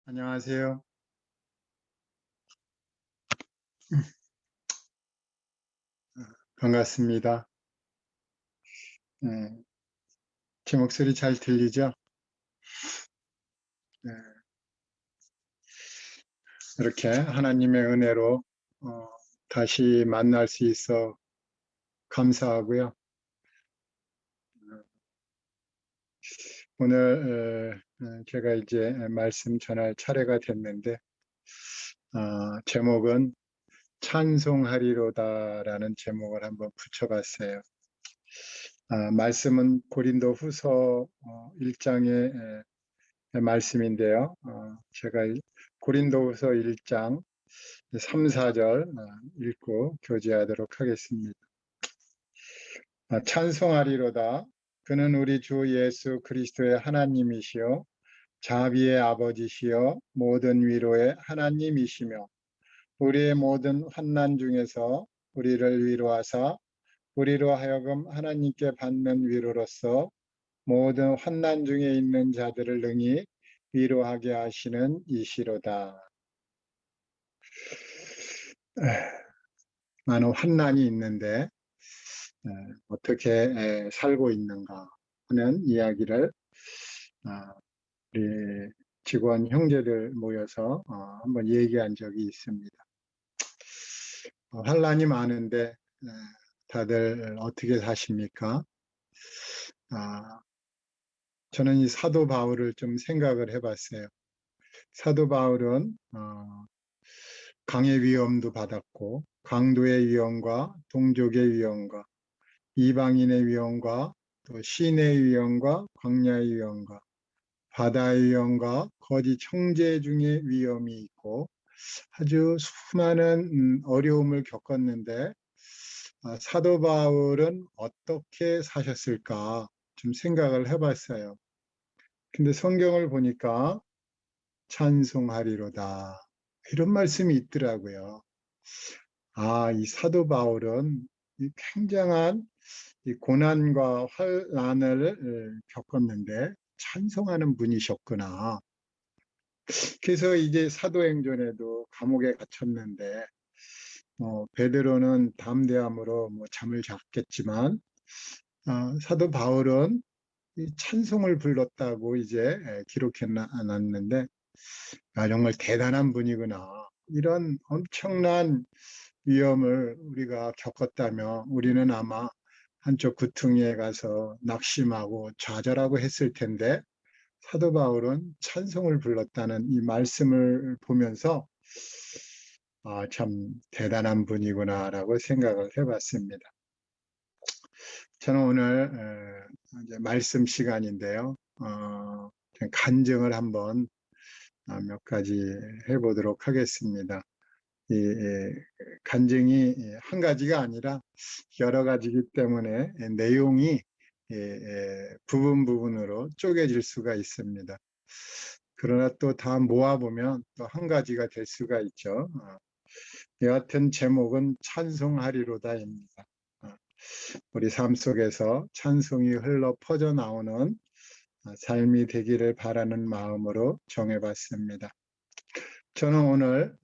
안녕하세요. 반갑습니다. 네, 제 목소리 잘 들리죠? 네, 이렇게 하나님의 은혜로 어, 다시 만날 수 있어 감사하고요. 오늘 제가 이제 말씀 전할 차례가 됐는데 제목은 찬송하리로다라는 제목을 한번 붙여봤어요. 말씀은 고린도 후서 1장의 말씀인데요. 제가 고린도후서 1장 3, 4절 읽고 교제하도록 하겠습니다. 찬송하리로다. 그는 우리 주 예수 그리스도의 하나님이시요 자비의 아버지시요 모든 위로의 하나님이시며 우리의 모든 환난 중에서 우리를 위로하사 우리로 하여금 하나님께 받는 위로로서 모든 환난 중에 있는 자들을 능히 위로하게 하시는 이시로다. 많은 환난이 있는데 어떻게 살고 있는가 하는 이야기를 우리 직원 형제들 모여서 한번 얘기한 적이 있습니다. 환난이 많은데 다들 어떻게 사십니까? 저는 이 사도 바울을 좀 생각을 해봤어요. 사도 바울은 강의 위험도 받았고 강도의 위험과 동족의 위험과 이방인의 위험과 또 시내의 위험과 광야의 위험과 바다의 위험과 거짓 형제 중의 위험이 있고 아주 수많은 어려움을 겪었는데 사도 바울은 어떻게 사셨을까 좀 생각을 해봤어요. 근데 성경을 보니까 찬송하리로다 이런 말씀이 있더라고요. 이 사도 바울은 이 굉장한 이 고난과 환난을 겪었는데 찬송하는 분이셨구나. 그래서 이제 사도행전에도 감옥에 갇혔는데 베드로는 담대함으로 잠을 잤겠지만 사도 바울은 이 찬송을 불렀다고 이제 기록해 놨는데 정말 대단한 분이구나. 이런 엄청난 위험을 우리가 겪었다면 우리는 아마 한쪽 구퉁이에 가서 낙심하고 좌절하고 했을 텐데 사도 바울은 찬송을 불렀다는 이 말씀을 보면서 참 대단한 분이구나라고 생각을 해봤습니다. 저는 오늘 이제 말씀 시간인데요. 간증을 한번 몇 가지 해보도록 하겠습니다. 이 간증이 한 가지가 아니라 여러 가지이기 때문에 내용이 부분 부분으로 쪼개질 수가 있습니다. 그러나 또 다 모아보면 또 한 가지가 될 수가 있죠. 여하튼 제목은 찬송하리로다입니다. 우리 삶 속에서 찬송이 흘러 퍼져나오는 삶이 되기를 바라는 마음으로 정해봤습니다. 저는 오늘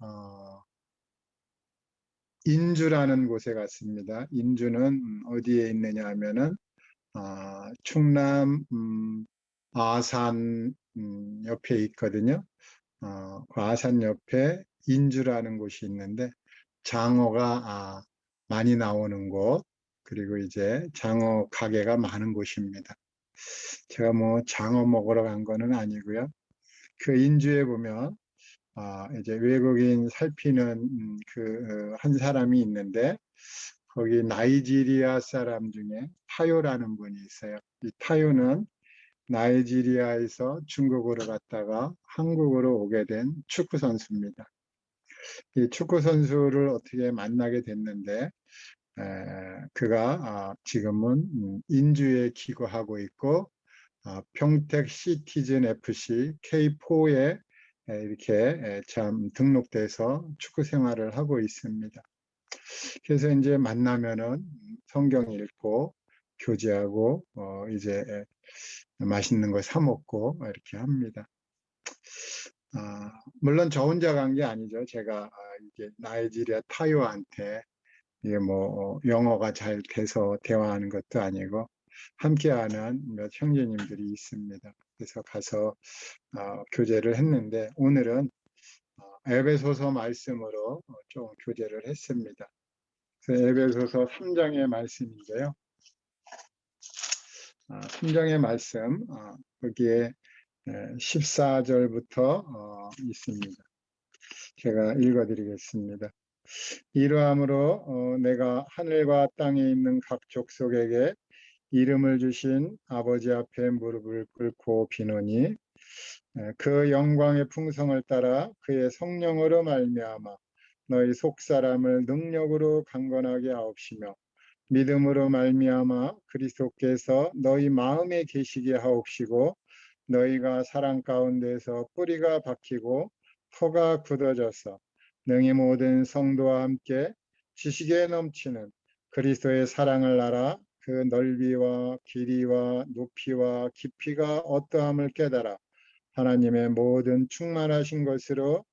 인주라는 곳에 갔습니다. 인주는 어디에 있느냐 하면은 충남 아산 옆에 있거든요. 그 아산 옆에 인주라는 곳이 있는데 장어가 많이 나오는 곳, 그리고 이제 장어 가게가 많은 곳입니다. 제가 장어 먹으러 간 거는 아니고요. 그 인주에 보면 이제 외국인 살피는 한 사람이 있는데 거기 나이지리아 사람 중에 타요라는 분이 있어요. 이 타요는 나이지리아에서 중국으로 갔다가 한국으로 오게 된 축구 선수입니다. 이 축구 선수를 어떻게 만나게 됐는데 그가 지금은 인주에 기거하고 있고 평택 시티즌 FC K4에 이렇게 참 등록돼서 축구 생활을 하고 있습니다. 그래서 이제 만나면은 성경 읽고 교제하고 이제 맛있는 거 사 먹고 이렇게 합니다. 물론 저 혼자 간 게 아니죠. 제가 이게 나이지리아 타요한테 이게 뭐 영어가 잘 돼서 대화하는 것도 아니고 함께하는 몇 형제님들이 있습니다. 그래서 가서 교제를 했는데 오늘은 에베소서 말씀으로 좀 교제를 했습니다. 그래서 에베소서 3장의 말씀인데요. 3장의 말씀 거기에 14절부터 있습니다. 제가 읽어드리겠습니다. 이러함으로 내가 하늘과 땅에 있는 각 족속에게 이름을 주신 아버지 앞에 무릎을 꿇고 비노니 그 영광의 풍성을 따라 그의 성령으로 말미암아 너희 속사람을 능력으로 강건하게 하옵시며 믿음으로 말미암아 그리스도께서 너희 마음에 계시게 하옵시고 너희가 사랑 가운데서 뿌리가 박히고 터가 굳어져서 능히 모든 성도와 함께 지식에 넘치는 그리스도의 사랑을 알아 그 넓이와 길이와 높이와 깊이가 어떠함을 깨달아 하나님의 모든 충만하신 것으로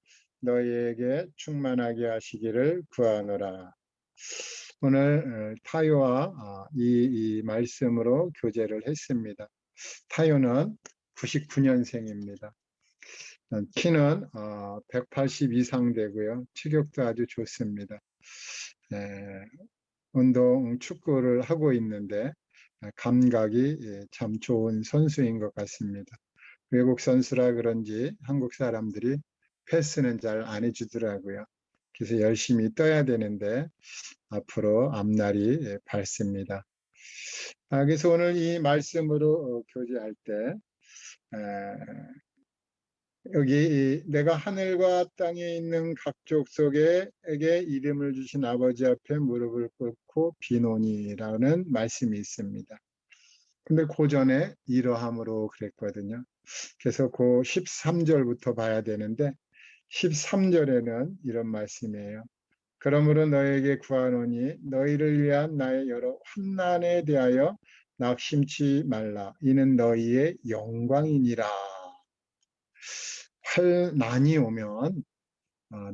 너희에게 충만하게 하시기를 구하노라. 오늘 타요와 이 말씀으로 교제를 했습니다. 타요는 99년생입니다. 키는 180 이상 되고요. 체격도 아주 좋습니다. 운동, 축구를 하고 있는데 감각이 참 좋은 선수인 것 같습니다. 외국 선수라 그런지 한국 사람들이 패스는 잘 안 해주더라고요. 그래서 열심히 떠야 되는데 앞으로 앞날이 밝습니다. 그래서 오늘 이 말씀으로 교제할 때 여기 내가 하늘과 땅에 있는 각 족속에게 이름을 주신 아버지 앞에 무릎을 꿇고 비노니라는 말씀이 있습니다. 근데 그 전에 이러함으로 그랬거든요. 그래서 그 13절부터 봐야 되는데 13절에는 이런 말씀이에요. 그러므로 너에게 구하노니 너희를 위한 나의 여러 환난에 대하여 낙심치 말라. 이는 너희의 영광이니라. 환난이 오면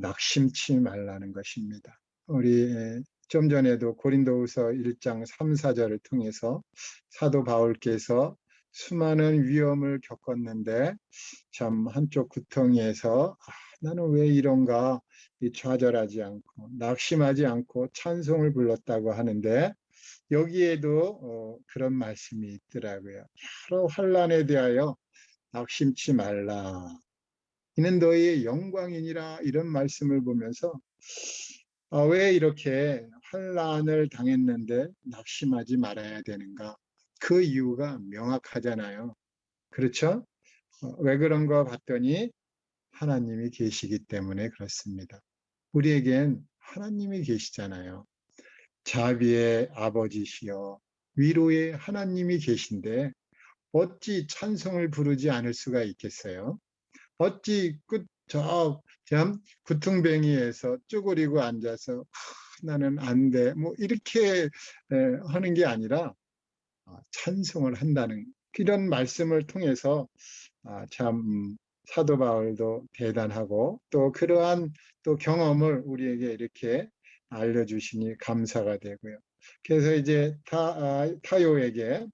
낙심치 말라는 것입니다. 우리 좀 전에도 고린도후서 1장 3, 4절을 통해서 사도 바울께서 수많은 위험을 겪었는데 참 한쪽 구덩이에서 나는 왜 이런가 좌절하지 않고 낙심하지 않고 찬송을 불렀다고 하는데 여기에도 그런 말씀이 있더라고요. 여러 환난에 대하여 낙심치 말라. 이는 너희의 영광이니라 이런 말씀을 보면서 왜 이렇게 환난을 당했는데 낙심하지 말아야 되는가? 그 이유가 명확하잖아요. 그렇죠? 왜 그런가 봤더니 하나님이 계시기 때문에 그렇습니다. 우리에겐 하나님이 계시잖아요. 자비의 아버지시여 위로의 하나님이 계신데 어찌 찬송을 부르지 않을 수가 있겠어요? 어찌 참 구퉁뱅이에서 쭈그리고 앉아서 나는 안 돼. 뭐 이렇게 하는 게 아니라 찬송을 한다는 이런 말씀을 통해서 참 사도 바울도 대단하고 또 그러한 또 경험을 우리에게 이렇게 알려주시니 감사가 되고요. 그래서 이제 타요에게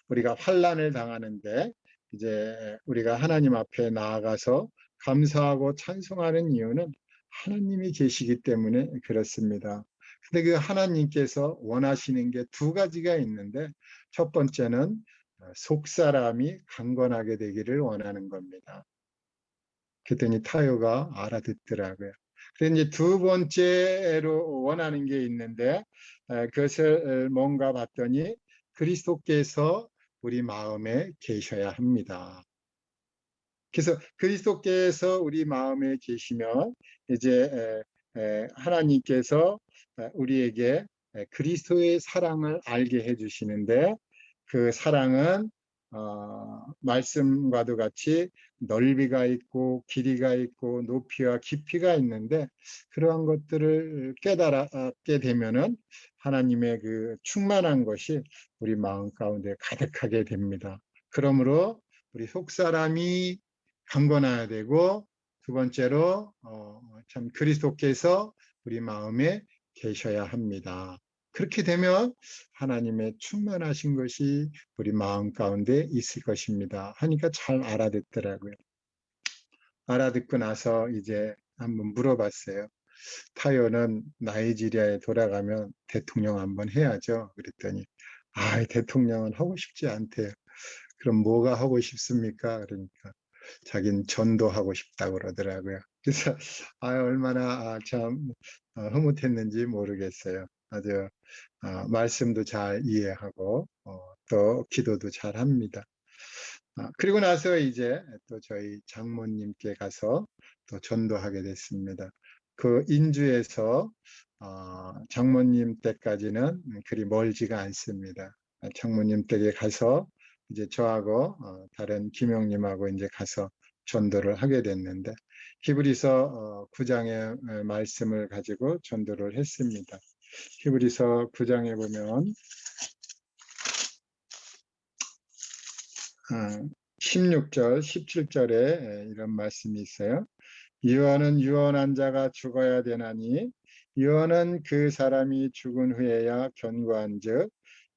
우리가 환난을 당하는데 이제 우리가 하나님 앞에 나아가서 감사하고 찬송하는 이유는 하나님이 계시기 때문에 그렇습니다. 근데 그 하나님께서 원하시는 게 두 가지가 있는데 첫 번째는 속사람이 강건하게 되기를 원하는 겁니다. 그랬더니 타요가 알아듣더라고요. 그래서 이제 두 번째로 원하는 게 있는데 그것을 뭔가 봤더니 그리스도께서 우리 마음에 계셔야 합니다. 그래서 그리스도께서 우리 마음에 계시면 이제 하나님께서 우리에게 그리스도의 사랑을 알게 해주시는데 그 사랑은 말씀과도 같이 넓이가 있고 길이가 있고 높이와 깊이가 있는데 그러한 것들을 깨달게 되면은 하나님의 그 충만한 것이 우리 마음 가운데 가득하게 됩니다. 그러므로 우리 속사람이 강건해야 되고 두 번째로 참 그리스도께서 우리 마음에 계셔야 합니다. 그렇게 되면 하나님의 충만하신 것이 우리 마음 가운데 있을 것입니다. 하니까 잘 알아듣더라고요. 알아듣고 나서 이제 한번 물어봤어요. 타요는 나이지리아에 돌아가면 대통령 한번 해야죠. 그랬더니 대통령은 하고 싶지 않대요. 그럼 뭐가 하고 싶습니까? 그러니까 자기는 전도하고 싶다고 그러더라고요. 그래서 얼마나 참 흐뭇했는지 모르겠어요. 아주 말씀도 잘 이해하고 또 기도도 잘 합니다. 그리고 나서 이제 또 저희 장모님께 가서 또 전도하게 됐습니다. 그 인주에서 장모님 댁까지는 그리 멀지가 않습니다. 장모님 댁에 가서 이제 저하고 다른 김영님하고 이제 가서 전도를 하게 됐는데 히브리서 9장의 말씀을 가지고 전도를 했습니다. 히브리서 9장에 보면 16절, 17절에 이런 말씀이 있어요. 유언은 유언한 자가 죽어야 되나니 유언은 그 사람이 죽은 후에야 견고한즉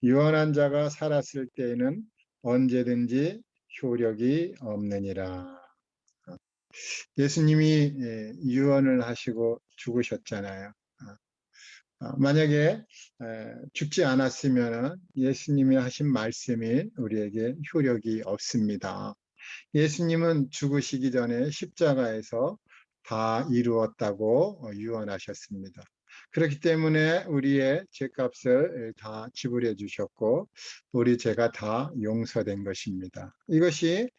유언한 자가 살았을 때에는 언제든지 효력이 없느니라. 예수님이 유언을 하시고 죽으셨잖아요. 만약에 죽지 않았으면 예수님이 하신 말씀이 우리에게 효력이 없습니다. 예수님은 죽으시기 전에 십자가에서 다 이루었다고 유언하셨습니다. 그렇기 때문에 우리의 죄값을 다 지불해 주셨고 우리 죄가 다 용서된 것입니다. 이것이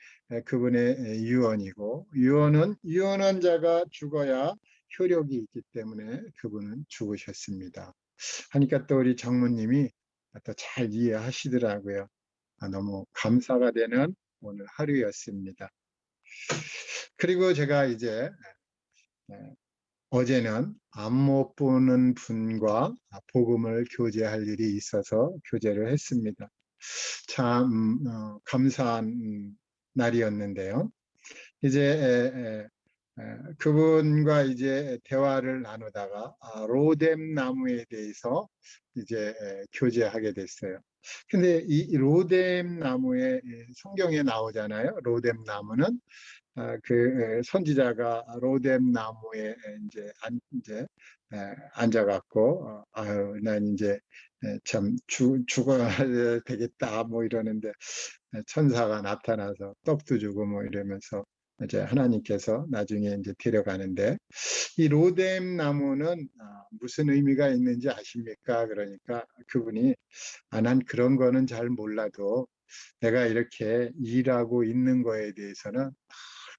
그분의 유언이고 유언은 유언한 자가 죽어야 효력이 있기 때문에 그분은 죽으셨습니다. 하니까 또 우리 장모님이 또 잘 이해하시더라고요. 너무 감사가 되는 오늘 하루였습니다. 그리고 제가 이제 어제는 안 못 보는 분과 복음을 교제할 일이 있어서 교제를 했습니다. 참 감사한 날이었는데요. 이제 그분과 이제 대화를 나누다가 로뎀 나무에 대해서 이제 교제하게 됐어요. 근데 이 로뎀 나무에 성경에 나오잖아요. 로뎀 나무는 그 선지자가 로뎀 나무에 이제 앉아갖고 난 이제 참 죽어야 되겠다 뭐 이러는데 천사가 나타나서 떡도 주고 뭐 이러면서 이제 하나님께서 나중에 이제 데려가는데 이 로뎀 나무는 무슨 의미가 있는지 아십니까? 그러니까 그분이 난 그런 거는 잘 몰라도 내가 이렇게 일하고 있는 거에 대해서는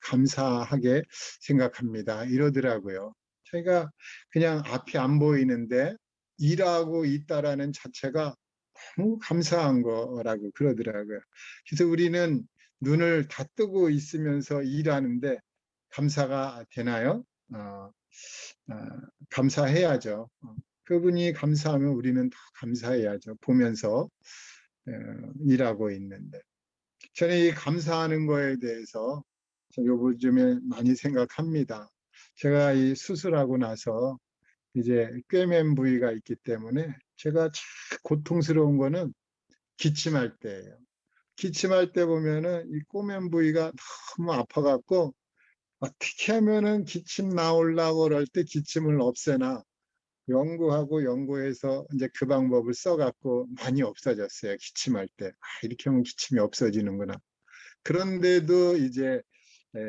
감사하게 생각합니다. 이러더라고요. 저희가 그냥 앞이 안 보이는데 일하고 있다라는 자체가 너무 감사한 거라고 그러더라고요. 그래서 우리는 눈을 다 뜨고 있으면서 일하는데 감사가 되나요? 어, 어, 감사해야죠. 그분이 감사하면 우리는 다 감사해야죠. 보면서 일하고 있는데. 저는 이 감사하는 거에 대해서 요즘에 많이 생각합니다. 제가 이 수술하고 나서 이제 꿰맨 부위가 있기 때문에 제가 참 고통스러운 거는 기침할 때예요. 기침할 때 보면은 이 꼬맨 부위가 너무 아파갖고 어떻게 하면은 기침 나오려고 그럴 때 기침을 없애나 연구하고 연구해서 이제 그 방법을 써갖고 많이 없어졌어요. 기침할 때. 이렇게 하면 기침이 없어지는구나. 그런데도 이제 에,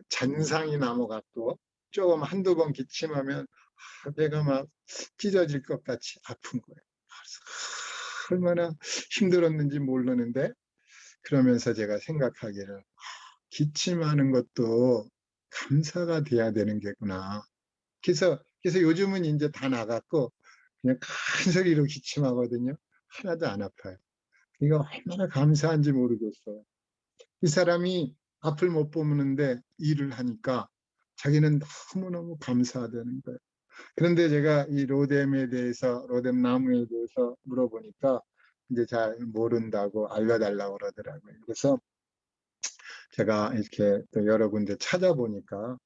잔상이 남아갖고 조금 한두 번 기침하면 배가 막 찢어질 것 같이 아픈 거예요. 그래서 얼마나 힘들었는지 모르는데 그러면서 제가 생각하기를 기침하는 것도 감사가 돼야 되는 게구나. 그래서 요즘은 이제 다 나갔고 그냥 큰 소리로 기침하거든요. 하나도 안 아파요. 이거 얼마나 감사한지 모르겠어요. 이 사람이 앞을 못 보는데 일을 하니까 자기는 너무너무 감사하다는 거예요. 그런데 제가 이 로뎀에 대해서, 로뎀 나무에 대해서 물어보니까 이제 잘 모른다고 알려달라고 그러더라고요. 그래서 제가 이렇게 또 여러 군데 찾아보니까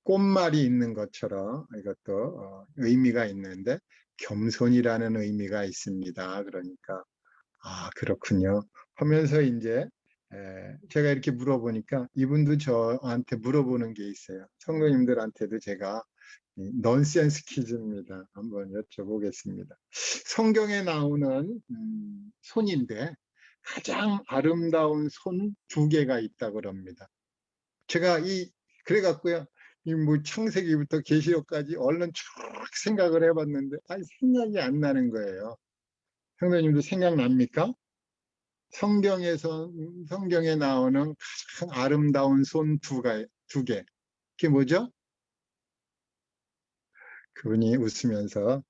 꽃말이 있는 것처럼 이것도 의미가 있는데 겸손이라는 의미가 있습니다. 그러니까 그렇군요 하면서 이제 제가 이렇게 물어보니까 이분도 저한테 물어보는 게 있어요. 성도님들한테도 제가 넌센스 퀴즈입니다. 한번 여쭤보겠습니다. 성경에 나오는 손인데 가장 아름다운 손 두 개가 있다고 합니다. 제가 그래갖고요. 이 뭐 창세기부터 계시록까지 얼른 쭉 생각을 해봤는데 생각이 안 나는 거예요. 성도님도 생각납니까? 성경에 나오는 가장 아름다운 손 두 개. 그게 뭐죠? 그분이 웃으면서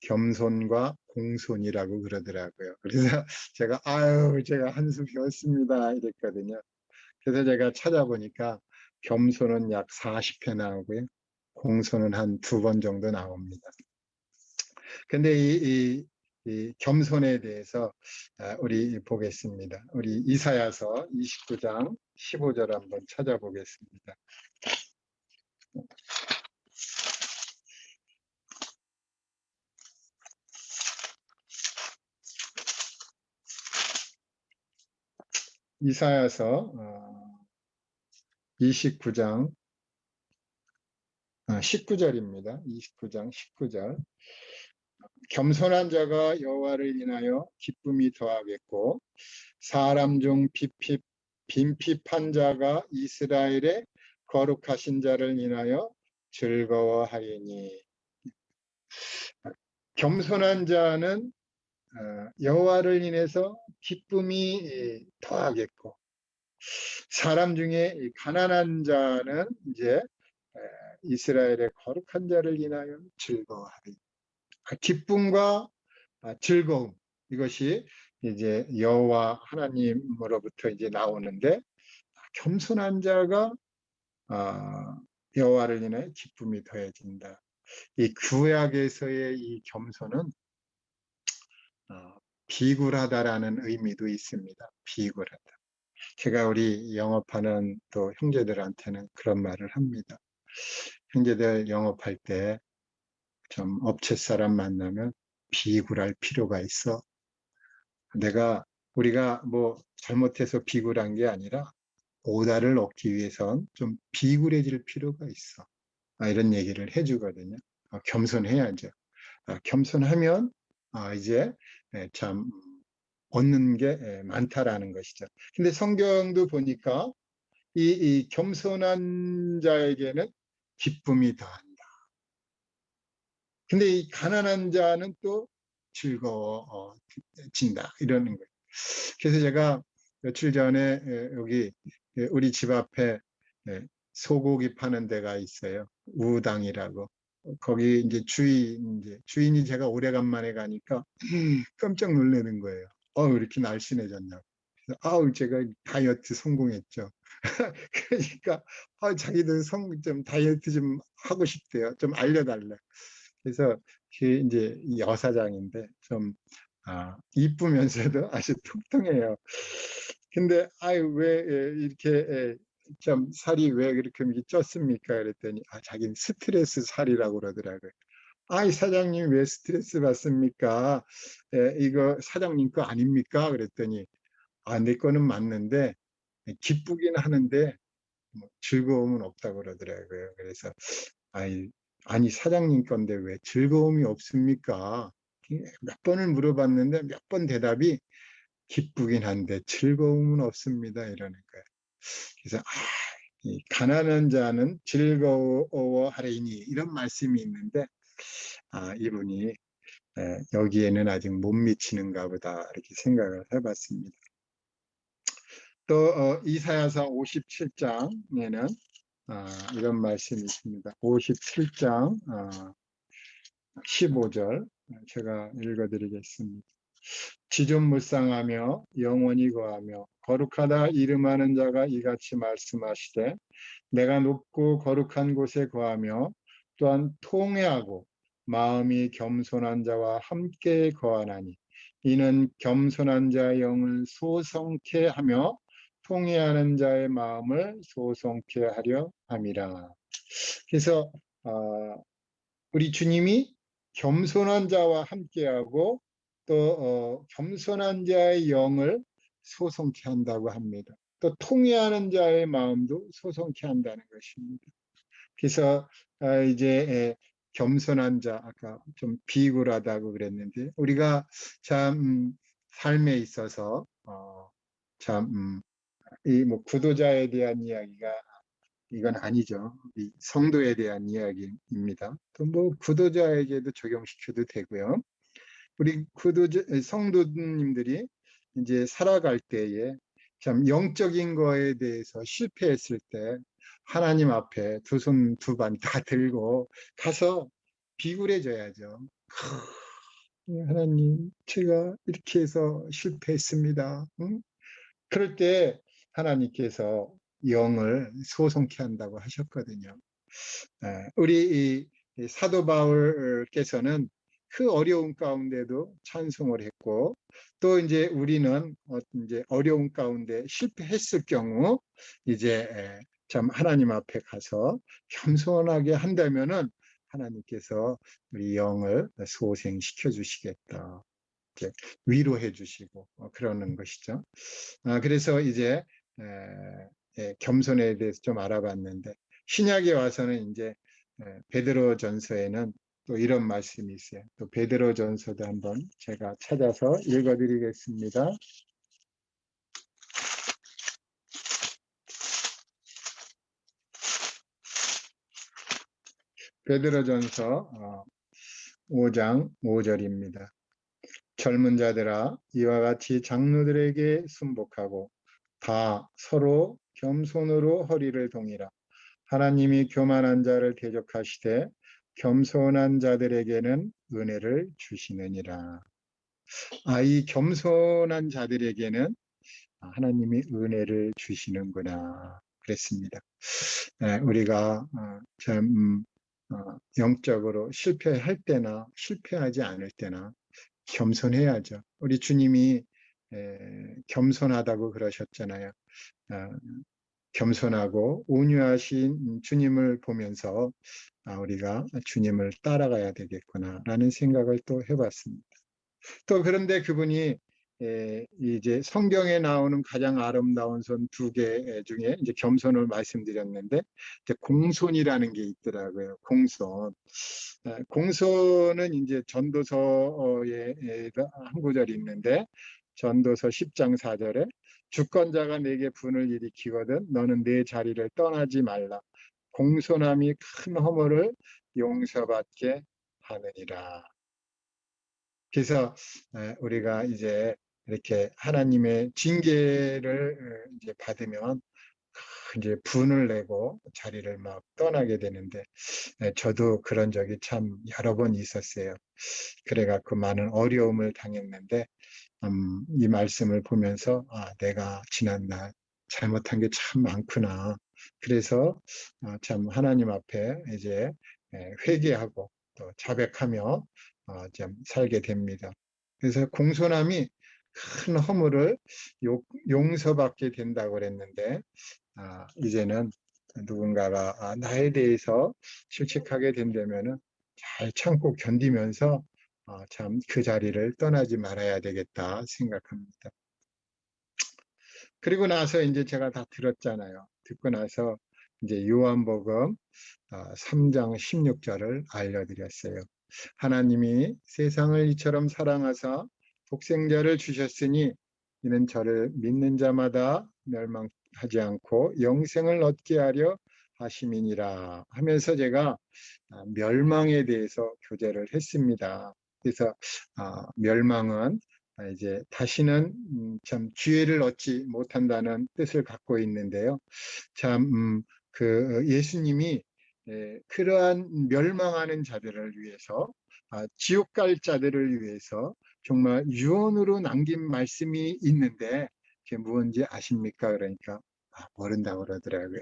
겸손과 공손이라고 그러더라고요. 그래서 제가 한수 배웠습니다. 이랬거든요. 그래서 제가 찾아보니까 겸손은 약 40회 나오고요. 공손은 한 2번 정도 나옵니다. 근데 이 겸손에 대해서 우리 보겠습니다. 우리 이사야서 29장 15절 한번 찾아보겠습니다. 이사야서 29장 19절입니다. 29장 19절. 겸손한 자가 여호와를 인하여 기쁨이 더하겠고 사람 중 빈핍한 자가 이스라엘의 거룩하신 자를 인하여 즐거워하리니. 겸손한 자는 여호와를 인해서 기쁨이 더하겠고 사람 중에 가난한 자는 이제 이스라엘의 거룩한 자를 인하여 즐거워하리. 기쁨과 즐거움, 이것이 이제 여호와 하나님으로부터 이제 나오는데 겸손한 자가 여호와를 인해 기쁨이 더해진다. 이 구약에서의 이 겸손은 비굴하다라는 의미도 있습니다. 비굴하다. 제가 우리 영업하는 또 형제들한테는 그런 말을 합니다. 형제들 영업할 때 좀 업체 사람 만나면 비굴할 필요가 있어. 우리가 뭐 잘못해서 비굴한 게 아니라 오다를 얻기 위해선 좀 비굴해질 필요가 있어. 이런 얘기를 해주거든요. 겸손해야죠. 겸손하면 이제 참 얻는 게 많다라는 것이죠. 근데 성경도 보니까 이 겸손한 자에게는 기쁨이 더한다. 근데 이 가난한 자는 또 즐거워진다. 이러는 거예요. 그래서 제가 며칠 전에 여기 우리 집 앞에 소고기 파는 데가 있어요. 우당이라고. 거기 이제 주인이 제가 오래간만에 가니까 깜짝 놀라는 거예요. 이렇게 날씬해졌냐고. 그래서 제가 다이어트 성공했죠. 그러니까 자기들 좀 다이어트 좀 하고 싶대요. 좀 알려달래. 그래서 이제 여사장인데 좀 이쁘면서도 아주 통통해요. 근데 왜 이렇게 좀 살이 왜 그렇게 쪘습니까? 그랬더니 자기는 스트레스 살이라고 그러더라고요. 사장님 왜 스트레스 받습니까? 이거 사장님 거 아닙니까? 그랬더니 내 거는 맞는데 기쁘긴 하는데 뭐 즐거움은 없다고 그러더라고요. 그래서 아니 사장님 건데 왜 즐거움이 없습니까? 몇 번을 물어봤는데 몇 번 대답이 기쁘긴 한데 즐거움은 없습니다. 이러는 거예요. 그래서 이 가난한 자는 즐거워하리니 이런 말씀이 있는데 이분이 여기에는 아직 못 미치는가 보다 이렇게 생각을 해봤습니다. 또 이사야서 57장에는 이런 말씀이 있습니다. 57장 15절 제가 읽어드리겠습니다. 지존무쌍하며 영원히 거하며 거룩하다 이름하는 자가 이같이 말씀하시되 내가 높고 거룩한 곳에 거하며 또한 통회하고 마음이 겸손한 자와 함께 거하나니 이는 겸손한 자의 영을 소성케 하며 통회하는 자의 마음을 소송케 하려 함이라. 그래서 우리 주님이 겸손한 자와 함께하고 또 겸손한 자의 영을 소송케 한다고 합니다. 또 통회하는 자의 마음도 소송케 한다는 것입니다. 그래서 이제 겸손한 자, 아까 좀 비굴하다고 그랬는데, 우리가 참 삶에 있어서 참 이 뭐 구도자에 대한 이야기가 이건 아니죠. 이 성도에 대한 이야기입니다. 또 뭐 구도자에게도 적용시켜도 되고요. 우리 구도자 성도님들이 이제 살아갈 때에 참 영적인 거에 대해서 실패했을 때 하나님 앞에 두 손 두 발 다 들고 가서 비굴해져야죠. 하나님, 제가 이렇게 해서 실패했습니다. 응? 그럴 때 하나님께서 영을 소송케 한다고 하셨거든요. 우리 이 사도 바울께서는 그 어려운 가운데도 찬송을 했고, 또 이제 우리는 이제 어려운 가운데 실패했을 경우 이제 참 하나님 앞에 가서 겸손하게 한다면은 하나님께서 우리 영을 소생시켜 주시겠다. 이렇게 위로해 주시고 그러는 것이죠. 그래서 이제 겸손에 대해서 좀 알아봤는데, 신약에 와서는 이제 베드로 전서에는 또 이런 말씀이 있어요. 또 베드로 전서도 한번 제가 찾아서 읽어드리겠습니다. 베드로 전서 5장 5절입니다. 젊은 자들아, 이와 같이 장로들에게 순복하고 다 서로 겸손으로 허리를 동이라. 하나님이 교만한 자를 대적하시되 겸손한 자들에게는 은혜를 주시느니라. 이 겸손한 자들에게는 하나님이 은혜를 주시는구나 그랬습니다. 우리가 참 영적으로 실패할 때나 실패하지 않을 때나 겸손해야죠. 우리 주님이 겸손하다고 그러셨잖아요. 겸손하고 온유하신 주님을 보면서 우리가 주님을 따라가야 되겠구나라는 생각을 또 해봤습니다. 또 그런데 그분이 이제 성경에 나오는 가장 아름다운 손 두 개 중에 이제 겸손을 말씀드렸는데, 이제 공손이라는 게 있더라고요. 공손. 공손은 이제 전도서에 한 구절이 있는데, 전도서 10장 4절에 주권자가 내게 분을 일으키거든 너는 내 자리를 떠나지 말라. 공손함이 큰 허물을 용서받게 하느니라. 그래서 우리가 이제 이렇게 하나님의 징계를 이제 받으면 이제 분을 내고 자리를 막 떠나게 되는데, 저도 그런 적이 참 여러 번 있었어요. 그래갖고 많은 어려움을 당했는데, 이 말씀을 보면서 내가 지난날 잘못한 게 참 많구나. 그래서 참 하나님 앞에 이제 회개하고 또 자백하며 좀 살게 됩니다. 그래서 공손함이 큰 허물을 용서받게 된다고 그랬는데, 이제는 누군가가 나에 대해서 실책하게 된다면은 잘 참고 견디면서 참 그 자리를 떠나지 말아야 되겠다 생각합니다. 그리고 나서 이제 제가 다 들었잖아요. 듣고 나서 이제 요한복음 3장 16절을 알려드렸어요. 하나님이 세상을 이처럼 사랑하사 독생자를 주셨으니 이는 저를 믿는 자마다 멸망하지 않고 영생을 얻게 하려 하심이니라 하면서 제가 멸망에 대해서 교제를 했습니다. 그래서 멸망은 이제 다시는 참 기회를 얻지 못한다는 뜻을 갖고 있는데요. 참 그 예수님이 그러한 멸망하는 자들을 위해서 지옥 갈 자들을 위해서 정말 유언으로 남긴 말씀이 있는데 그게 무엇인지 아십니까? 그러니까 모른다고 그러더라고요.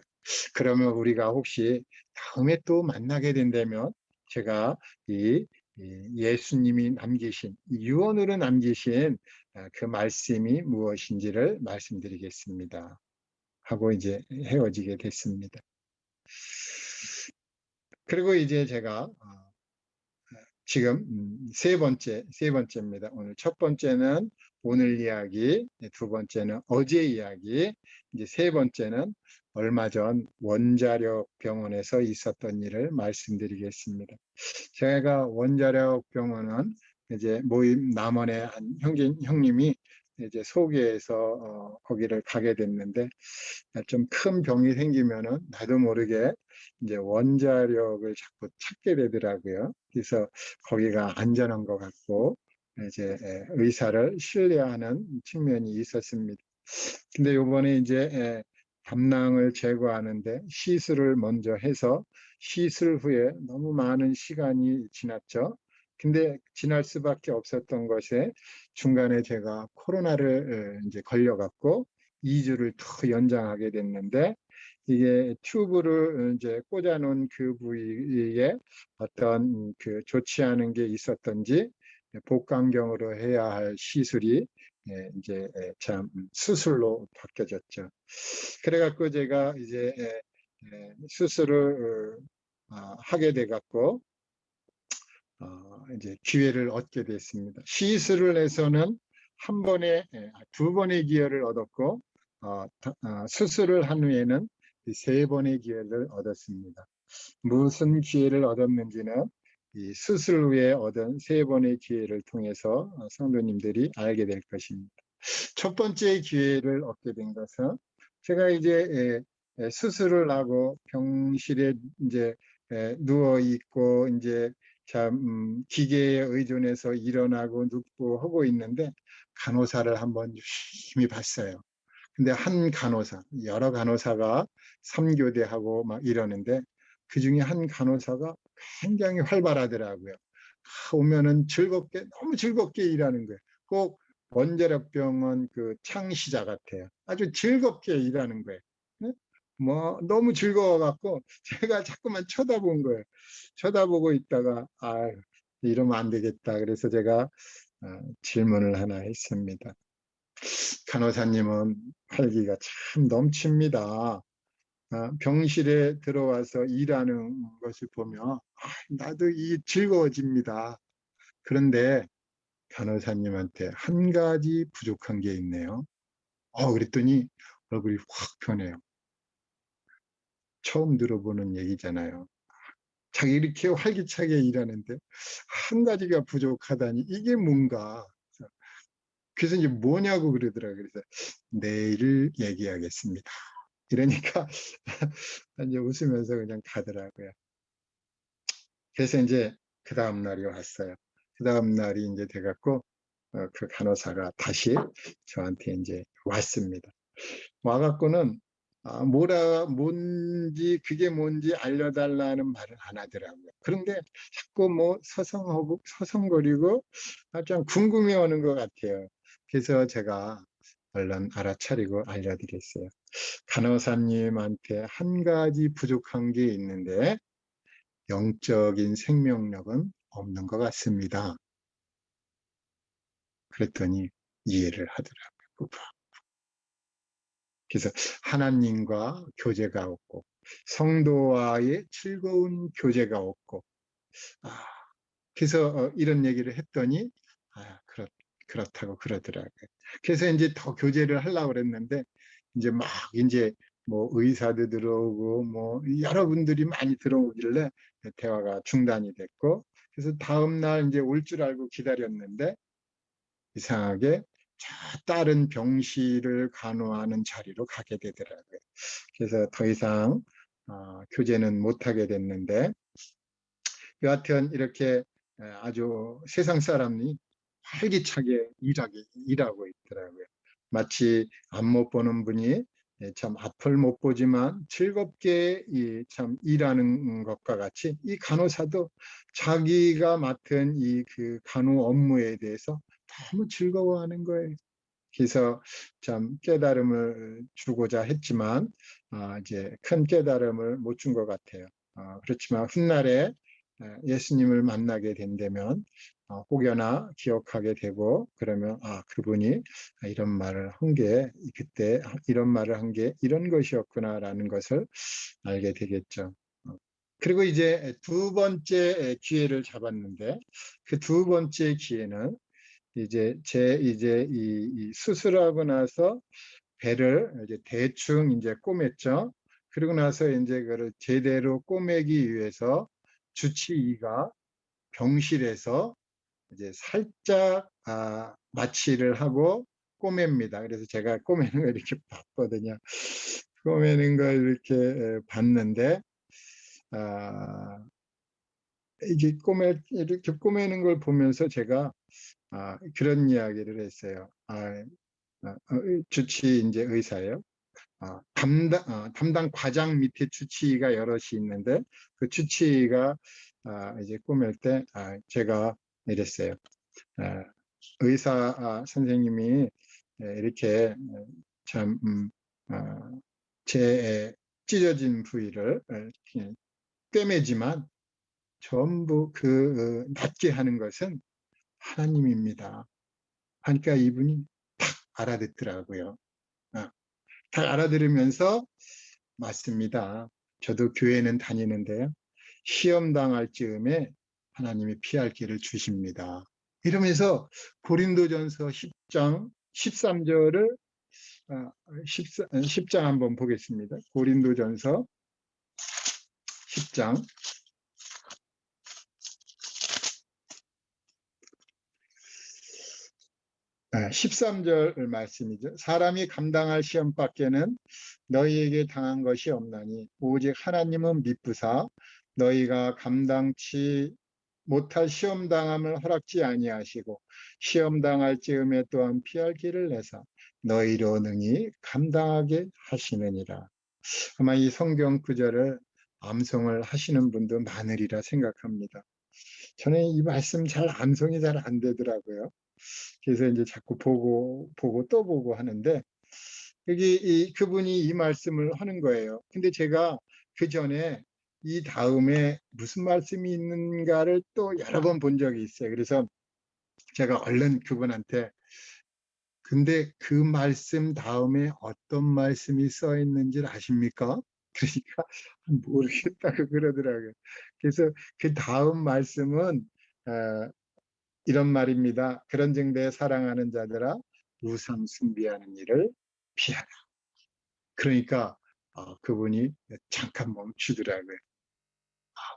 그러면 우리가 혹시 다음에 또 만나게 된다면 제가 이 예수님이 남기신 유언으로 남기신 그 말씀이 무엇인지를 말씀드리겠습니다. 하고 이제 헤어지게 됐습니다. 그리고 이제 제가 지금 세 번째입니다. 오늘 첫 번째는 오늘 이야기, 두 번째는 어제 이야기, 이제 세 번째는 얼마 전 원자력 병원에서 있었던 일을 말씀드리겠습니다. 제가 원자력 병원은 이제 모임 남원의 한 형님이 이제 소개해서 거기를 가게 됐는데, 좀 큰 병이 생기면은 나도 모르게 이제 원자력을 자꾸 찾게 되더라고요. 그래서 거기가 안전한 것 같고 이제 의사를 신뢰하는 측면이 있었습니다. 근데 요번에 이제 담낭을 제거하는데 시술을 먼저 해서 시술 후에 너무 많은 시간이 지났죠. 근데 지날 수밖에 없었던 것에 중간에 제가 코로나를 이제 걸려갖고 2주를 더 연장하게 됐는데, 이게 튜브를 이제 꽂아놓은 그 부위에 어떤 그 좋지 않은 게 있었던지 복강경으로 해야 할 시술이 이제 참 수술로 바뀌어졌죠. 그래갖고 제가 이제 수술을 하게 돼갖고 이제 기회를 얻게 됐습니다. 시술을 해서는 한 번에 두 번의 기회를 얻었고 수술을 한 후에는 세 번의 기회를 얻었습니다. 무슨 기회를 얻었는지는 이 수술 후에 얻은 세 번의 기회를 통해서 성도님들이 알게 될 것입니다. 첫 번째 기회를 얻게 된 것은 제가 이제 수술을 하고 병실에 이제 누워 있고 이제 참 기계에 의존해서 일어나고 눕고 하고 있는데 간호사를 한번 유심히 봤어요. 근데 한 간호사, 여러 간호사가 삼교대하고 막 이러는데 그 중에 한 간호사가 굉장히 활발하더라고요. 오면은 즐겁게, 너무 즐겁게 일하는 거예요. 꼭 원자력병원 그 창시자 같아요. 아주 즐겁게 일하는 거예요. 네? 뭐 너무 즐거워갖고 제가 자꾸만 쳐다본 거예요. 쳐다보고 있다가 이러면 안 되겠다. 그래서 제가 질문을 하나 했습니다. 간호사님은 활기가 참 넘칩니다. 병실에 들어와서 일하는 것을 보면 나도 이 즐거워집니다. 그런데 간호사님한테 한 가지 부족한 게 있네요. 그랬더니 얼굴이 확 변해요. 처음 들어보는 얘기잖아요. 자기 이렇게 활기차게 일하는데 한 가지가 부족하다니 이게 뭔가. 그래서 이제 뭐냐고 그러더라고요. 그래서 내일 얘기하겠습니다. 이러니까 이제 웃으면서 그냥 가더라고요. 그래서 이제 그 다음 날이 왔어요. 그 다음 날이 이제 돼갖고 그 간호사가 다시 저한테 이제 왔습니다. 와갖고는 뭔지 그게 뭔지 알려달라는 말을 안 하더라고요. 그런데 자꾸 뭐 서성거리고 좀 궁금해하는 것 같아요. 그래서 제가 얼른 알아차리고 알려드렸어요. 간호사님한테 한 가지 부족한 게 있는데 영적인 생명력은 없는 것 같습니다. 그랬더니 이해를 하더라고요. 그래서 하나님과 교제가 없고 성도와의 즐거운 교제가 없고 그래서 이런 얘기를 했더니 그렇다고 그러더라고요. 그래서 이제 더 교제를 하려고 그랬는데 이제 막 이제 뭐 의사도 들어오고 뭐 여러분들이 많이 들어오길래 대화가 중단이 됐고, 그래서 다음 날 이제 올 줄 알고 기다렸는데 이상하게 다른 병실을 간호하는 자리로 가게 되더라고요. 그래서 더 이상 교제는 못하게 됐는데, 여하튼 이렇게 아주 세상 사람이 활기차게 일하고 있더라고요. 마치 앞 못 보는 분이 참 앞을 못 보지만 즐겁게 참 일하는 것과 같이 이 간호사도 자기가 맡은 이 그 간호 업무에 대해서 너무 즐거워하는 거예요. 그래서 참 깨달음을 주고자 했지만 이제 큰 깨달음을 못 준 것 같아요. 그렇지만 훗날에 예수님을 만나게 된다면 혹여나 기억하게 되고, 그러면 그분이 이런 말을 한 게, 그때 이런 말을 한 게 이런 것이었구나라는 것을 알게 되겠죠. 그리고 이제 두 번째 기회를 잡았는데, 그 두 번째 기회는 이제 이 수술하고 나서 배를 이제 대충 이제 꼬맸죠. 그리고 나서 이제 그를 제대로 꼬매기 위해서 주치의가 병실에서 이제 살짝 마취를 하고 꼬맵니다. 그래서 제가 꼬매는 걸 이렇게 봤거든요. 꼬매는 걸 이렇게 봤는데, 아, 이렇게 꼬매는 걸 보면서 제가 그런 이야기를 했어요. 주치 이제 의사예요. 담당 과장 밑에 주치의가 여럿이 있는데, 그 주치의가 이제 꼬맬 때 제가 이랬어요. 아, 의사 선생님이 이렇게 참 제 찢어진 부위를 이렇게 꿰매지만 전부 낫게 하는 것은 하나님입니다. 하니까 이분이 탁 알아듣더라고요. 딱 알아들으면서 맞습니다. 저도 교회는 다니는데요. 시험 당할 즈음에 하나님이 피할 길을 주십니다. 이러면서 고린도전서 10장 13절을 10장 한번 보겠습니다. 고린도전서 10장 13절 말씀이죠. 사람이 감당할 시험밖에는 너희에게 당한 것이 없나니 오직 하나님은 미쁘사 너희가 감당치 못할 시험 당함을 허락지 아니하시고 시험 당할 즈음에 또한 피할 길을 내사 너희로 능히 감당하게 하시느니라. 아마 이 성경 구절을 암송을 하시는 분도 많으리라 생각합니다. 저는 이 말씀 암송이 잘 안 되더라고요. 그래서 이제 자꾸 보고 또 보고 하는데, 여기 그분이 이 말씀을 하는 거예요. 근데 제가 그 전에 이 다음에 무슨 말씀이 있는가를 또 여러 번 본 적이 있어요. 그래서 제가 얼른 그분한테, 근데 그 말씀 다음에 어떤 말씀이 써 있는지 아십니까? 그러니까 모르겠다고 그러더라고요. 그래서 그 다음 말씀은 이런 말입니다. 그런즉 내 사랑하는 자들아 우상 숭배하는 일을 피하라. 그러니까 그분이 잠깐 멈추더라고요.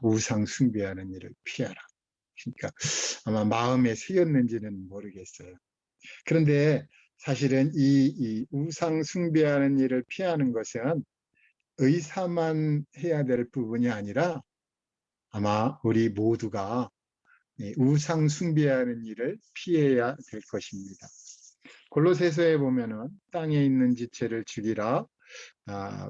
우상 숭배하는 일을 피하라. 그러니까 아마 마음에 새겼는지는 모르겠어요. 그런데 사실은 이 우상 숭배하는 일을 피하는 것은 의사만 해야 될 부분이 아니라 아마 우리 모두가 우상 숭배하는 일을 피해야 될 것입니다. 골로새서에 보면은 땅에 있는 지체를 죽이라.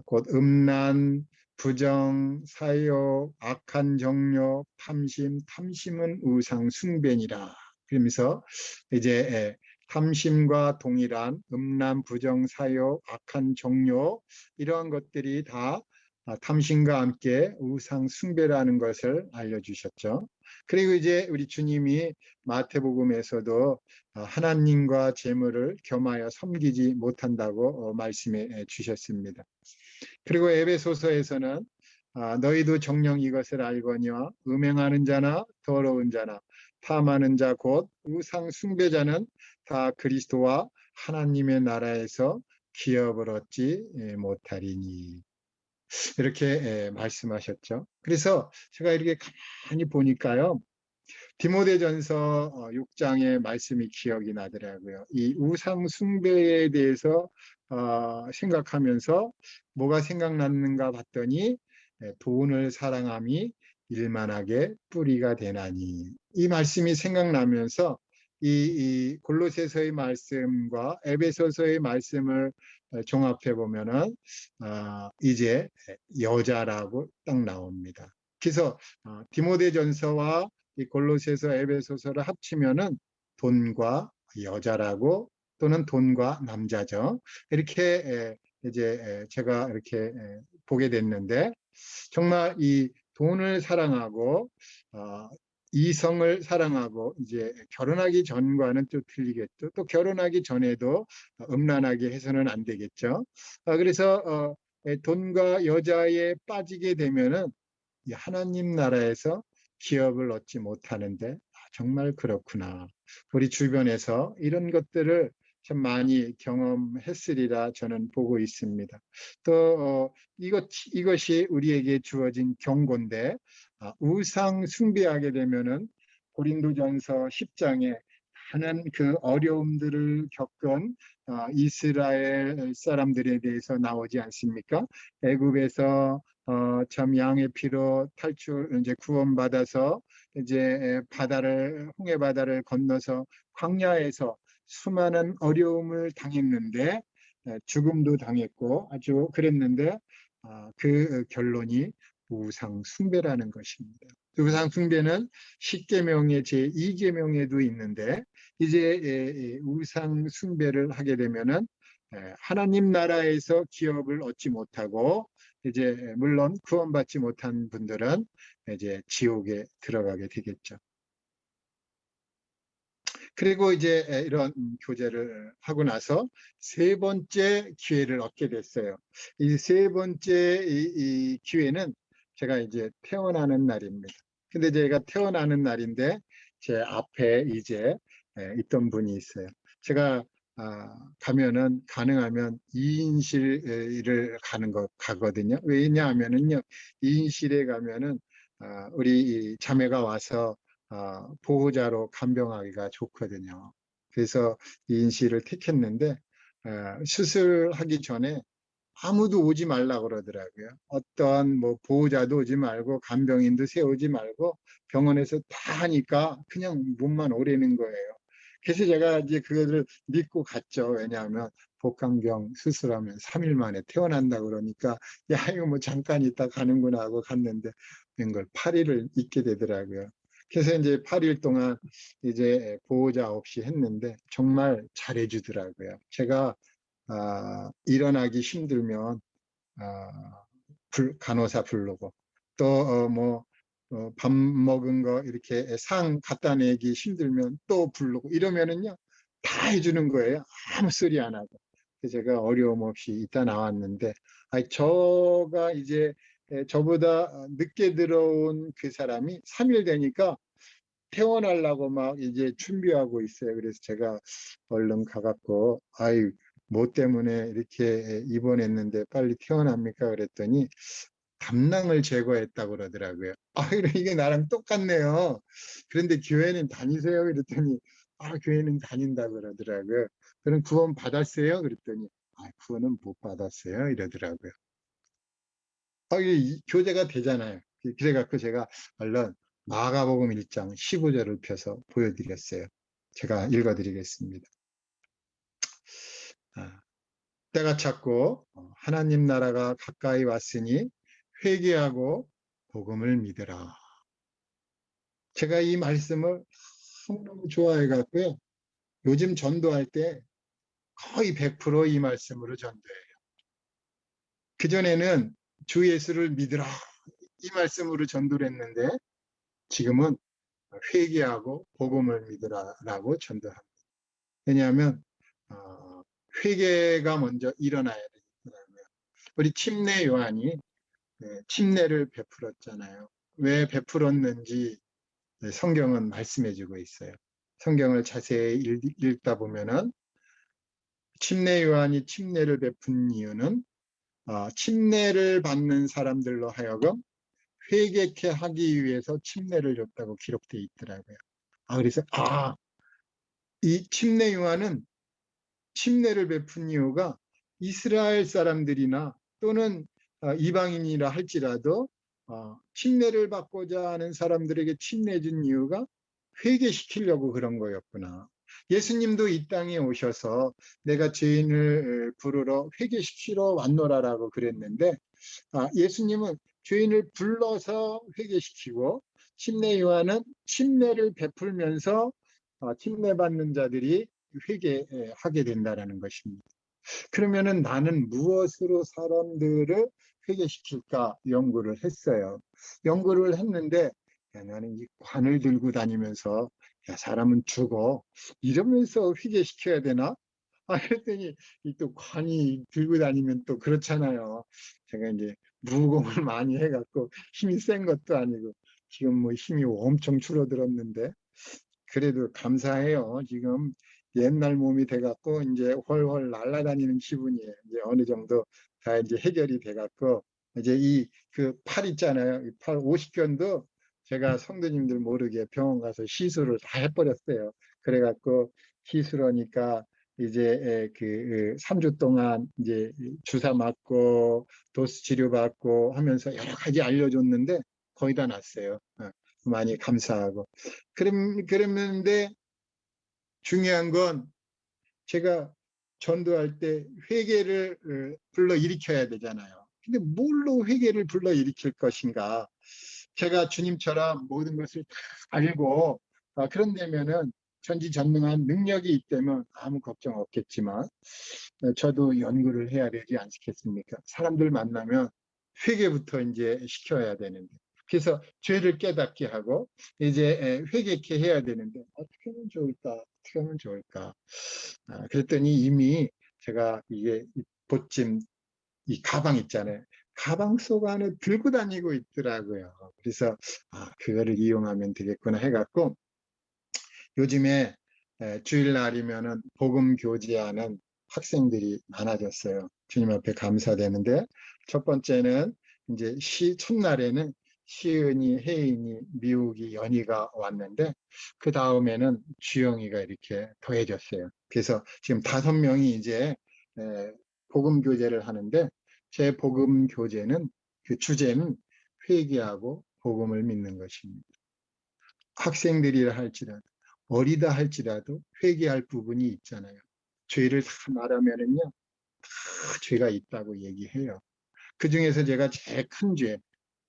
곧 음란, 부정, 사욕, 악한 정욕, 탐심, 탐심은 우상 숭배니라. 그러면서 이제 탐심과 동일한 음란, 부정, 사욕, 악한 정욕 이러한 것들이 다 탐심과 함께 우상 숭배라는 것을 알려주셨죠. 그리고 이제 우리 주님이 마태복음에서도 하나님과 재물을 겸하여 섬기지 못한다고 말씀해 주셨습니다. 그리고 에베소서에서는 너희도 정녕 이것을 알거니와 음행하는 자나 더러운 자나 탐하는 자 곧 우상 숭배자는 다 그리스도와 하나님의 나라에서 기업을 얻지 못하리니 이렇게 말씀하셨죠. 그래서 제가 이렇게 가만히 보니까요. 디모데전서 6장의 말씀이 기억이 나더라고요. 이 우상 숭배에 대해서 생각하면서 뭐가 생각났는가 봤더니 돈을 사랑함이 일만하게 뿌리가 되나니 이 말씀이 생각나면서 이 골로새서의 말씀과 에베소서의 말씀을 종합해 보면은 이제 여자라고 딱 나옵니다. 그래서 디모데전서와 이 골로새서, 에베소서를 합치면은 돈과 여자라고 또는 돈과 남자죠. 이렇게 이제 제가 이렇게 보게 됐는데 정말 이 돈을 사랑하고 이성을 사랑하고 이제 결혼하기 전과는 또 틀리겠죠. 또 결혼하기 전에도 음란하게 해서는 안 되겠죠. 그래서 돈과 여자에 빠지게 되면은 이 하나님 나라에서 기업을 얻지 못하는데 정말 그렇구나. 우리 주변에서 이런 것들을 참 많이 경험했으리라 저는 보고 있습니다. 또 이것이 우리에게 주어진 경고인데 우상 숭배하게 되면은 고린도전서 10장에 많은 그 어려움들을 겪은 이스라엘 사람들에 대해서 나오지 않습니까? 애굽에서 참 양의 피로 이제 구원받아서 이제 홍해 바다를 건너서 광야에서 수많은 어려움을 당했는데 죽음도 당했고 아주 그랬는데 그 결론이 우상 숭배라는 것입니다. 우상 숭배는 십계명의 제2계명에도 있는데 이제 우상 숭배를 하게 되면은 하나님 나라에서 기업을 얻지 못하고 이제 물론 구원받지 못한 분들은 이제 지옥에 들어가게 되겠죠. 그리고 이제 이런 교제를 하고 나서 세 번째 기회를 얻게 됐어요. 이 세 번째 이 기회는 제가 이제 태어나는 날입니다. 근데 제가 태어나는 날인데 제 앞에 이제 있던 분이 있어요. 제가 가면은 가능하면 2인실을 가거든요. 왜냐하면은요, 2인실에 가면은 우리 자매가 와서 보호자로 간병하기가 좋거든요. 그래서 2인실을 택했는데 수술하기 전에 아무도 오지 말라 그러더라고요. 어떤 뭐 보호자도 오지 말고 간병인도 세우지 말고 병원에서 다 하니까 그냥 몸만 오래는 거예요. 그래서 제가 이제 그거를 믿고 갔죠. 왜냐하면 복강경 수술하면 3일 만에 태어난다 그러니까 야 이거 뭐 잠깐 있다 가는구나 하고 갔는데 웬걸 8일을 있게 되더라고요. 그래서 이제 8일 동안 이제 보호자 없이 했는데 정말 잘해주더라고요. 제가 일어나기 힘들면 간호사 부르고 또 밥 먹은 거 이렇게 상 갖다 내기 힘들면 또 부르고 이러면은요 다 해주는 거예요. 아무 소리 안 하고. 그래서 제가 어려움 없이 이따 나왔는데 저가 이제 저보다 늦게 들어온 그 사람이 3일 되니까 퇴원하려고 막 이제 준비하고 있어요. 그래서 제가 얼른 가갖고, 아이, 뭐 때문에 이렇게 입원했는데 빨리 퇴원합니까? 그랬더니 담낭을 제거했다고 그러더라고요. 이게 나랑 똑같네요. 그런데 교회는 다니세요? 그랬더니, 교회는 다닌다고 그러더라고요. 그럼 구원 받았어요? 그랬더니, 구원은 못 받았어요. 이러더라고요. 이게 교제가 되잖아요. 그래갖고 제가 얼른 마가복음 1장 15절을 펴서 보여드렸어요. 제가 읽어드리겠습니다. 때가 찼고 하나님 나라가 가까이 왔으니 회개하고 복음을 믿으라. 제가 이 말씀을 너무 좋아해 갖고요. 요즘 전도할 때 거의 100%이 말씀으로 전도해요. 그전에는 주 예수를 믿으라 이 말씀으로 전도를 했는데 지금은 회개하고 복음을 믿으라라고 전도합니다. 왜냐하면 회개가 먼저 일어나야 되거든요. 우리 침례 요한이 침례를 베풀었잖아요. 왜 베풀었는지 성경은 말씀해주고 있어요. 성경을 자세히 읽다 보면은 침례 요한이 침례를 베푼 이유는 침례를 받는 사람들로 하여금 회개케 하기 위해서 침례를 줬다고 기록되어 있더라고요. 그래서 이 침례 요한은 침례를 베푼 이유가 이스라엘 사람들이나 또는 이방인이라 할지라도 침례를 받고자 하는 사람들에게 침례 준 이유가 회개시키려고 그런 거였구나. 예수님도 이 땅에 오셔서 내가 죄인을 부르러 회개시키러 왔노라라고 그랬는데 예수님은 죄인을 불러서 회개시키고 침례 요한은 침례를 베풀면서 침례받는 자들이 회개하게 된다는 것입니다. 그러면은 나는 무엇으로 사람들을 회개시킬까 연구를 했어요. 연구를 했는데 야, 나는 이 관을 들고 다니면서 야, 사람은 죽어. 이러면서 회개시켜야 되나? 그랬더니 이 또 관이 들고 다니면 또 그렇잖아요. 제가 이제 무공을 많이 해갖고 힘이 센 것도 아니고 지금 뭐 힘이 엄청 줄어들었는데 그래도 감사해요. 지금 옛날 몸이 돼갖고 이제 훨훨 날아다니는 기분이에요. 이제 어느 정도 다 이제 해결이 돼갖고 이제 이 그 팔 있잖아요. 이 팔 50견도 제가 성도님들 모르게 병원 가서 시술을 다 해버렸어요. 그래갖고 시술하니까 이제 그 3주 동안 이제 주사 맞고 도수 치료 받고 하면서 여러 가지 알려줬는데 거의 다 났어요. 많이 감사하고. 그랬는데 중요한 건 제가 전도할 때 회개를 불러 일으켜야 되잖아요. 근데 뭘로 회개를 불러 일으킬 것인가? 제가 주님처럼 모든 것을 다 알고 그런다면은 전지전능한 능력이 있다면 아무 걱정 없겠지만 저도 연구를 해야 되지 않겠습니까? 사람들 만나면 회개부터 이제 시켜야 되는데 그래서 죄를 깨닫게 하고 이제 회개케 해야 되는데 어떻게 하면 좋을까? 어떻게 하면 좋을까? 그랬더니 이미 제가 이게 보찜 이 가방 있잖아요. 가방 속 안에 들고 다니고 있더라고요. 그래서 그거를 이용하면 되겠구나 해갖고 요즘에 주일날이면은 복음 교제하는 학생들이 많아졌어요. 주님 앞에 감사되는데 첫 번째는 이제 첫날에는 시은이, 혜인이, 미욱이, 연희가 왔는데 그 다음에는 주영이가 이렇게 더해졌어요. 그래서 지금 5명이 이제 복음 교제를 하는데 제 복음 교제는 그 주제는 회개하고 복음을 믿는 것입니다. 학생들이라 할지라도 어리다 할지라도 회개할 부분이 있잖아요. 죄를 다 말하면은요, 다 죄가 있다고 얘기해요. 그 중에서 제가 제일 큰 죄,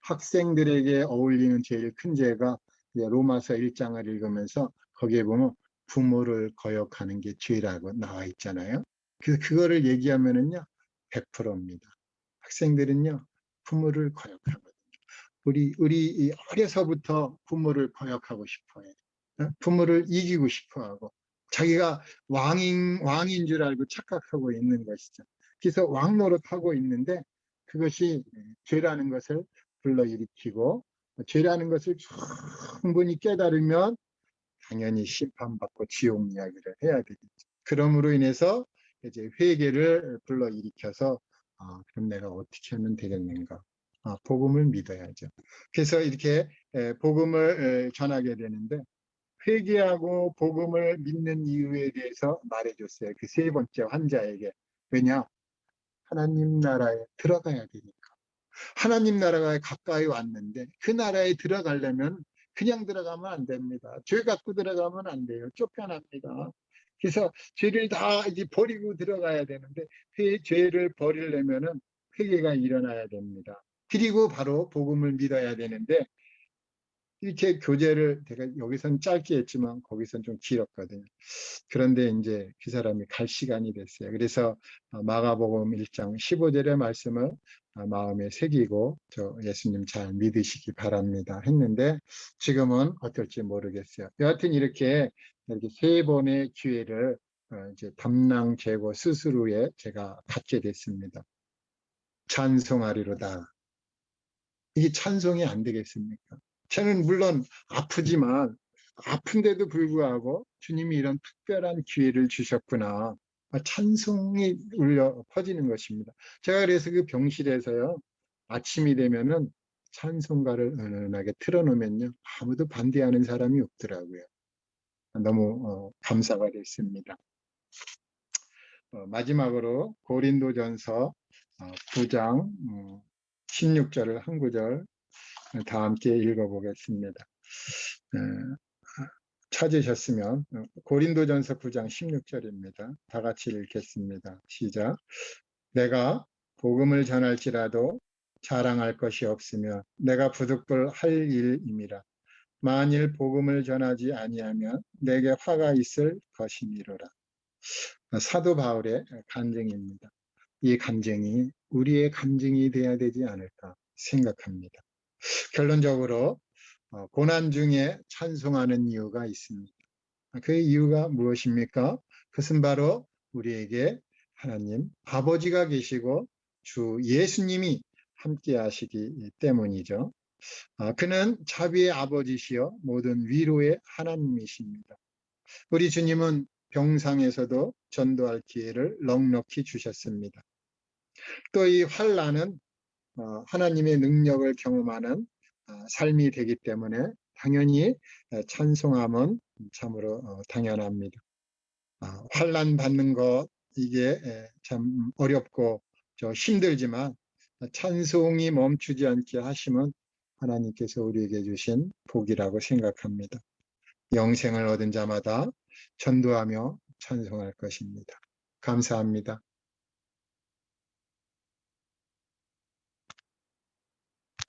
학생들에게 어울리는 제일 큰 죄가 로마서 1장을 읽으면서 거기에 보면 부모를 거역하는 게 죄라고 나와 있잖아요. 그래서 그거를 얘기하면은요, 100%입니다. 학생들은요, 부모를 거역하거든요. 우리 어려서부터 부모를 거역하고 싶어 해요. 부모를 이기고 싶어 하고, 자기가 왕인 줄 알고 착각하고 있는 것이죠. 그래서 왕 노릇하고 있는데, 그것이 죄라는 것을 불러일으키고, 죄라는 것을 충분히 깨달으면 당연히 심판받고 지옥 이야기를 해야 되겠죠. 그러므로 인해서 이제 회개를 불러일으켜서, 그럼 내가 어떻게 하면 되겠는가? 복음을 믿어야죠. 그래서 이렇게 복음을 전하게 되는데 회개하고 복음을 믿는 이유에 대해서 말해줬어요. 그 세 번째 환자에게. 왜냐? 하나님 나라에 들어가야 되니까. 하나님 나라가 가까이 왔는데 그 나라에 들어가려면 그냥 들어가면 안 됩니다. 죄 갖고 들어가면 안 돼요. 쫓겨납니다. 그래서 죄를 다 이제 버리고 들어가야 되는데 죄를 버리려면은 회개가 일어나야 됩니다. 그리고 바로 복음을 믿어야 되는데 이렇게 교제를 제가 여기선 짧게 했지만 거기선 좀 길었거든요. 그런데 이제 그 사람이 갈 시간이 됐어요. 그래서 마가복음 1장 15절의 말씀을 마음에 새기고 저 예수님 잘 믿으시기 바랍니다 했는데 지금은 어떨지 모르겠어요. 여하튼 이렇게 세 번의 기회를 이제 담낭 제거 스스로에 제가 갖게 됐습니다. 찬송하리로다. 이게 찬송이 안 되겠습니까? 저는 물론 아프지만 아픈데도 불구하고 주님이 이런 특별한 기회를 주셨구나. 찬송이 울려 퍼지는 것입니다. 제가 그래서 그 병실에서요, 아침이 되면은 찬송가를 은은하게 틀어놓으면요, 아무도 반대하는 사람이 없더라고요. 너무 감사가 됐습니다. 마지막으로 고린도전서 9장 16절을 한 구절 다 함께 읽어보겠습니다. 찾으셨으면 고린도전서 9장 16절입니다. 다 같이 읽겠습니다. 시작. 내가 복음을 전할지라도 자랑할 것이 없으며 내가 부득불 할 일임이라. 만일 복음을 전하지 아니하면 내게 화가 있을 것이니로라. 사도 바울의 간증입니다. 이 간증이 우리의 간증이 되어야 되지 않을까 생각합니다. 결론적으로 고난 중에 찬송하는 이유가 있습니다. 그 이유가 무엇입니까? 그것은 바로 우리에게 하나님 아버지가 계시고 주 예수님이 함께 하시기 때문이죠. 그는 자비의 아버지시여 모든 위로의 하나님이십니다. 우리 주님은 병상에서도 전도할 기회를 넉넉히 주셨습니다. 또 이 환난은 하나님의 능력을 경험하는 삶이 되기 때문에 당연히 찬송함은 참으로 당연합니다. 환난 받는 것 이게 참 어렵고 힘들지만 찬송이 멈추지 않게 하심은 하나님께서 우리에게 주신 복이라고 생각합니다. 영생을 얻은 자마다 전도하며 찬송할 것입니다. 감사합니다.